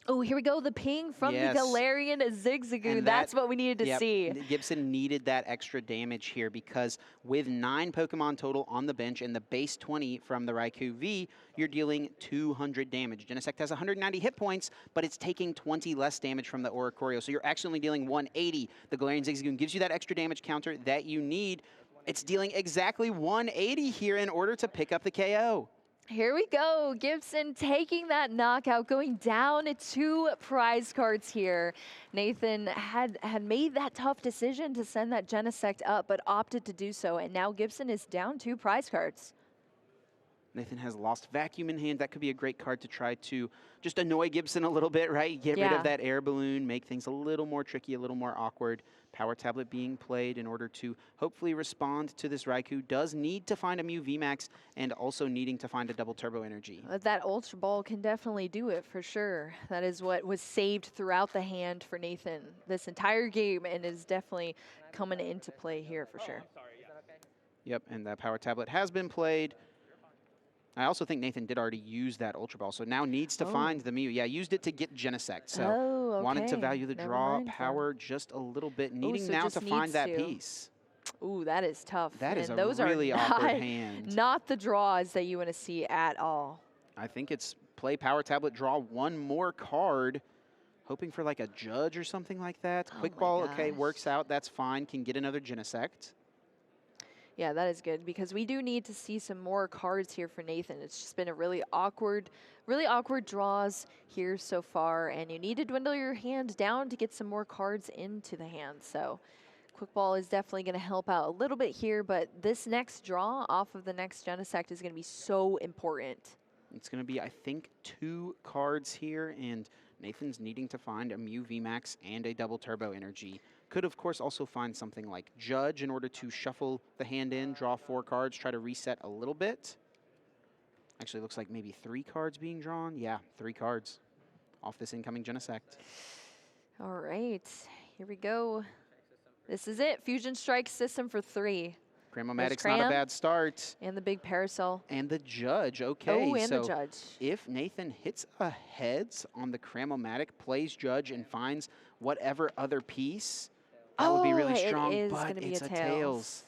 Speaker 1: Oh, here we go. The ping from the Galarian Zigzagoon. That's what we needed to see.
Speaker 2: Gibson needed that extra damage here because with 9 Pokemon total on the bench and the base 20 from the Raikou V, you're dealing 200 damage. Genesect has 190 hit points, but it's taking 20 less damage from the Oricorio. So you're actually only dealing 180. The Galarian Zigzagoon gives you that extra damage counter that you need. It's dealing exactly 180 here in order to pick up the KO.
Speaker 1: Here we go, Gibson taking that knockout, going down 2 prize cards here. Nathan had made that tough decision to send that Genesect up, but opted to do so, and now Gibson is down 2 prize cards.
Speaker 2: Nathan has lost Vacuum in hand. That could be a great card to try to just annoy Gibson a little bit, right? Get rid of that air balloon, make things a little more tricky, a little more awkward. Power Tablet being played in order to hopefully respond to this Raikou. Does need to find a Mew VMAX and also needing to find a double turbo energy.
Speaker 1: That Ultra Ball can definitely do it for sure. That is what was saved throughout the hand for Nathan this entire game and is definitely coming into play here for sure.
Speaker 2: Yep, and that Power Tablet has been played. I also think Nathan did already use that Ultra Ball, so now needs to find the Mew. Yeah, used it to get Genesect. So
Speaker 1: okay.
Speaker 2: Wanted to value the
Speaker 1: Never
Speaker 2: draw
Speaker 1: mind then.
Speaker 2: power just a little bit, needing
Speaker 1: so
Speaker 2: now
Speaker 1: just
Speaker 2: to find
Speaker 1: needs
Speaker 2: that
Speaker 1: to.
Speaker 2: piece.
Speaker 1: Ooh, that is tough.
Speaker 2: That is
Speaker 1: and
Speaker 2: a
Speaker 1: those
Speaker 2: really
Speaker 1: are
Speaker 2: awkward
Speaker 1: not,
Speaker 2: hand.
Speaker 1: not the draws that you want to see at all.
Speaker 2: I think it's play power tablet, draw one more card, hoping for like a judge or something like that.
Speaker 1: Oh
Speaker 2: Quick
Speaker 1: my
Speaker 2: ball, okay,
Speaker 1: gosh.
Speaker 2: works out, that's fine. Can get another Genesect.
Speaker 1: Yeah, that is good because we do need to see some more cards here for Nathan. It's just been a really awkward draws here so far, and you need to dwindle your hand down to get some more cards into the hand. So Quick Ball is definitely going to help out a little bit here, but this next draw off of the next Genesect is going to be so important.
Speaker 2: It's going to be, I think, 2 cards here, and Nathan's needing to find a Mew VMAX and a double turbo energy. Could, of course, also find something like Judge in order to shuffle the hand in, draw 4 cards, try to reset a little bit. Actually, looks like maybe 3 cards being drawn. Yeah, 3 cards off this incoming Genesect.
Speaker 1: All right, here we go. This is it, Fusion Strike system for 3.
Speaker 2: Cramomatic's not a bad start.
Speaker 1: And the big Parasol.
Speaker 2: And the Judge, okay.
Speaker 1: Oh, and
Speaker 2: so
Speaker 1: the Judge.
Speaker 2: If Nathan hits a heads on the Cramomatic, plays Judge, and finds whatever other piece, that would be really strong,
Speaker 1: it is
Speaker 2: but
Speaker 1: gonna be
Speaker 2: it's
Speaker 1: a
Speaker 2: a
Speaker 1: tails.
Speaker 2: tails.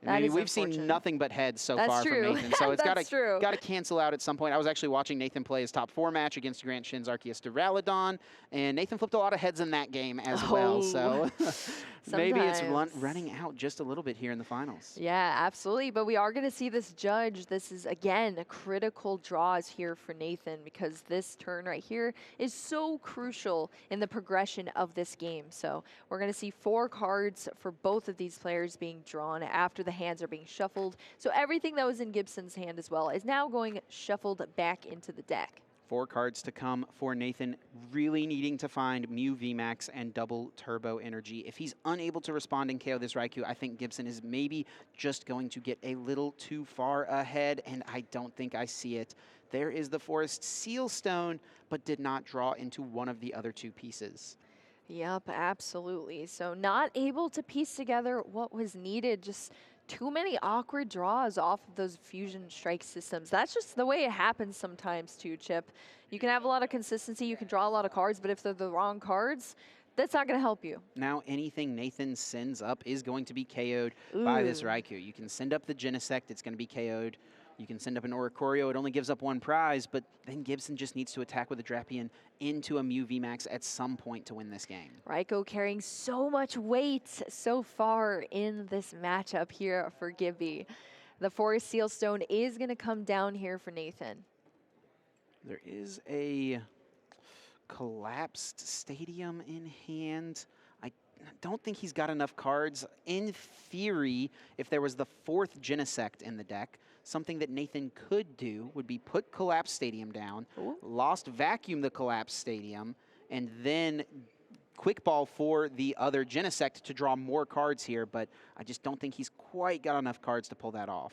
Speaker 1: That
Speaker 2: I mean,
Speaker 1: is
Speaker 2: we've seen
Speaker 1: unfortunate.
Speaker 2: nothing but heads so
Speaker 1: That's
Speaker 2: far
Speaker 1: true.
Speaker 2: from Nathan, so it's got
Speaker 1: That's true.
Speaker 2: to cancel out at some point. I was actually watching Nathan play his top 4 match against Grant Shin's Arceus Duraludon, and Nathan flipped a lot of heads in that game as well, so maybe it's running out just a little bit here in the finals.
Speaker 1: Yeah, absolutely, but we are going to see this Judge. This is, again, a critical draws here for Nathan because this turn right here is so crucial in the progression of this game. So we're going to see 4 cards for both of these players being drawn after the hands are being shuffled. So everything that was in Gibson's hand as well is now going shuffled back into the deck.
Speaker 2: 4 cards to come for Nathan, really needing to find Mew VMAX and double turbo energy. If he's unable to respond and KO this Raikou, I think Gibson is maybe just going to get a little too far ahead, and I don't think I see it. There is the Forest Seal Stone, but did not draw into one of the other 2 pieces.
Speaker 1: Yep, absolutely. So not able to piece together what was needed, just too many awkward draws off of those Fusion Strike systems. That's just the way it happens sometimes too, Chip. You can have a lot of consistency, you can draw a lot of cards, but if they're the wrong cards, that's not going to help you.
Speaker 2: Now anything Nathan sends up is going to be KO'd by this Raikou. You can send up the Genesect, it's going to be KO'd. You can send up an Oricorio, it only gives up 1 prize, but then Gibson just needs to attack with a Drapion into a Mew VMAX at some point to win this game.
Speaker 1: Raikou carrying so much weight so far in this matchup here for Gibby. The Forest Seal Stone is going to come down here for Nathan.
Speaker 2: There is a collapsed stadium in hand. I don't think he's got enough cards. In theory, if there was the 4th Genesect in the deck, something that Nathan could do would be put Collapsed Stadium down, Lost Vacuum the Collapsed Stadium, and then Quick Ball for the other Genesect to draw more cards here, but I just don't think he's quite got enough cards to pull that off.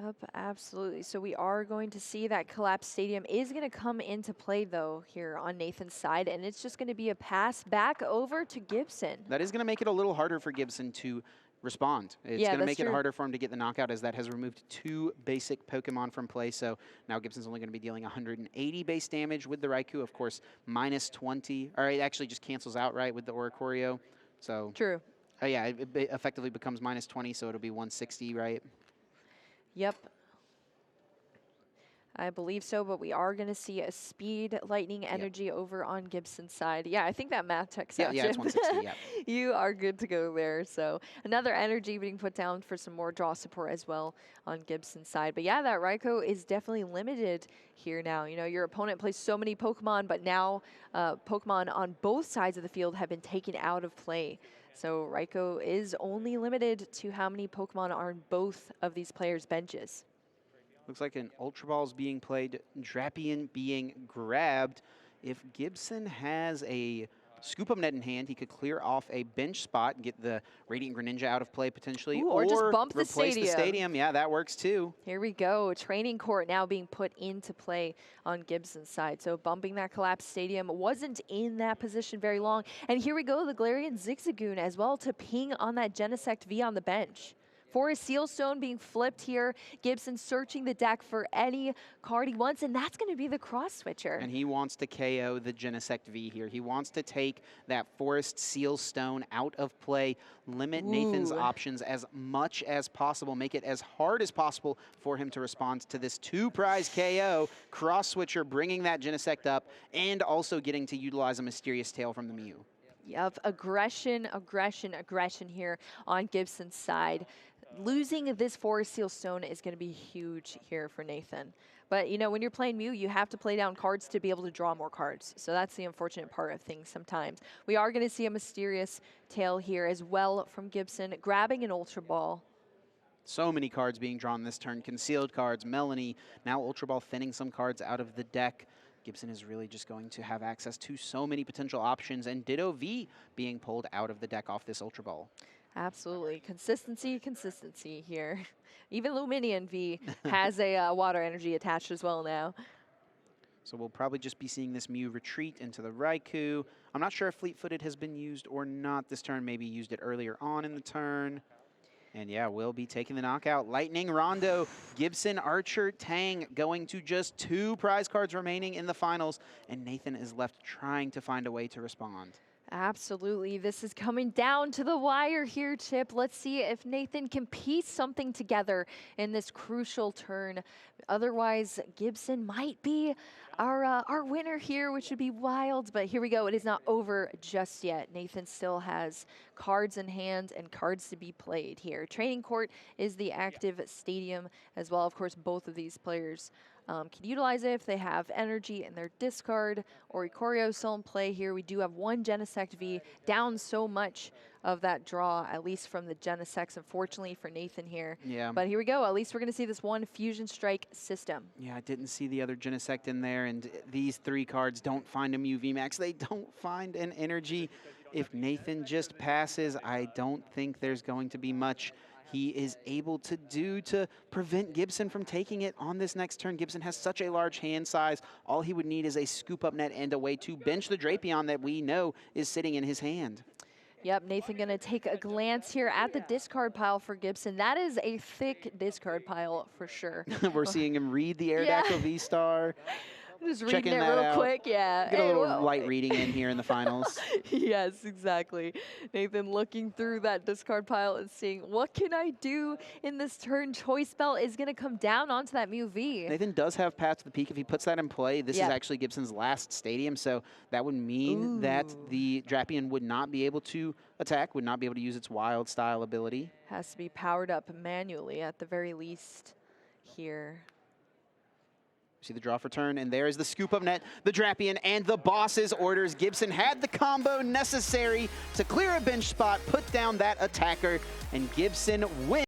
Speaker 1: Yep, absolutely. So we are going to see that Collapsed Stadium is going to come into play, though, here on Nathan's side, and it's just going to be a pass back over to Gibson.
Speaker 2: That is going to make it a little harder for Gibson to respond. It's going to make it harder for him to get the knockout, as that has removed 2 basic Pokemon from play. So now Gibson's only going to be dealing 180 base damage with the Raikou. Of course, minus 20. Or it actually just cancels out, right, with the Oricorio. So
Speaker 1: true.
Speaker 2: Yeah, it effectively becomes minus 20, so it'll be 160, right?
Speaker 1: Yep. I believe so, but we are going to see a speed lightning energy over on Gibson's side. Yeah, I think that math checks out.
Speaker 2: Yeah, it's 160, yeah.
Speaker 1: You are good to go there. So another energy being put down for some more draw support as well on Gibson's side. But yeah, that Raikou is definitely limited here now. You know, your opponent plays so many Pokemon, but now Pokemon on both sides of the field have been taken out of play. So Raikou is only limited to how many Pokemon are on both of these players' benches.
Speaker 2: Looks like an Ultra Ball is being played, Drapion being grabbed. If Gibson has a Scoop Up Net in hand, he could clear off a bench spot and get the Radiant Greninja out of play potentially.
Speaker 1: Ooh, or just bump the
Speaker 2: replace the stadium. Yeah, that works too.
Speaker 1: Here we go. Training Court now being put into play on Gibson's side. So bumping that Collapsed Stadium wasn't in that position very long. And here we go, the Galarian Zigzagoon as well to ping on that Genesect V on the bench Forest Sealstone being flipped here. Gibson searching the deck for any card he wants, and that's going to be the cross switcher.
Speaker 2: And he wants to KO the Genesect V here. He wants to take that Forest Sealstone out of play, limit Nathan's options as much as possible, make it as hard as possible for him to respond to this 2-prize KO. Cross switcher bringing that Genesect up and also getting to utilize a Mysterious Tail from the Mew.
Speaker 1: Yep, aggression here on Gibson's side. Losing this Forest Sealstone is going to be huge here for Nathan. But, you know, when you're playing Mew, you have to play down cards to be able to draw more cards. So that's the unfortunate part of things sometimes. We are going to see a Mysterious Tail here as well from Gibson, grabbing an Ultra Ball.
Speaker 2: So many cards being drawn this turn. Concealed cards, Melanie, now Ultra Ball thinning some cards out of the deck. Gibson is really just going to have access to so many potential options, and Ditto V being pulled out of the deck off this Ultra Ball.
Speaker 1: Absolutely. Consistency here. Even Luminion V has a water energy attached as well now.
Speaker 2: So we'll probably just be seeing this Mew retreat into the Raikou. I'm not sure if Fleet-Footed has been used or not this turn. Maybe used it earlier on in the turn. And yeah, we'll be taking the knockout. Lightning Rondo, Gibson, Archer-Tang going to just 2 prize cards remaining in the finals. And Nathan is left trying to find a way to respond.
Speaker 1: Absolutely. This is coming down to the wire here, Chip. Let's see if Nathan can piece something together in this crucial turn. Otherwise, Gibson might be our winner here, which would be wild. But here we go. It is not over just yet. Nathan still has cards in hand and cards to be played here. Training Court is the active stadium as well. Of course, both of these players can utilize it if they have energy in their discard. Or Ikorio still in play here. We do have one Genesect V, down so much of that draw, at least from the Genesects, unfortunately for Nathan here.
Speaker 2: Yeah.
Speaker 1: But here we go. At least we're going to see this one Fusion Strike system.
Speaker 2: Yeah, I didn't see the other Genesect in there, and these 3 cards don't find a Mew VMAX. They don't find an energy. If Nathan just passes, I don't think there's going to be much he is able to do to prevent Gibson from taking it on this next turn. Gibson has such a large hand size. All he would need is a scoop-up net and a way to bench the Drapion that we know is sitting in his hand.
Speaker 1: Yep, Nathan going to take a glance here at the discard pile for Gibson. That is a thick discard pile for sure.
Speaker 2: We're seeing him read the Aerodactyl V-Star.
Speaker 1: Just reading it real quick, yeah.
Speaker 2: Get a little light reading in here in the finals.
Speaker 1: Yes, exactly. Nathan looking through that discard pile and seeing, what can I do in this turn? Choice Spell is going to come down onto that Mew V.
Speaker 2: Nathan does have Path to the Peak. If he puts that in play, this is actually Gibson's last stadium, so that would mean that the Drapion would not be able to attack, would not be able to use its Wild Style ability.
Speaker 1: Has to be powered up manually at the very least here.
Speaker 2: See the draw for turn, and there is the scoop-up net, the Drapion, and the boss's orders. Gibson had the combo necessary to clear a bench spot, put down that attacker, and Gibson wins.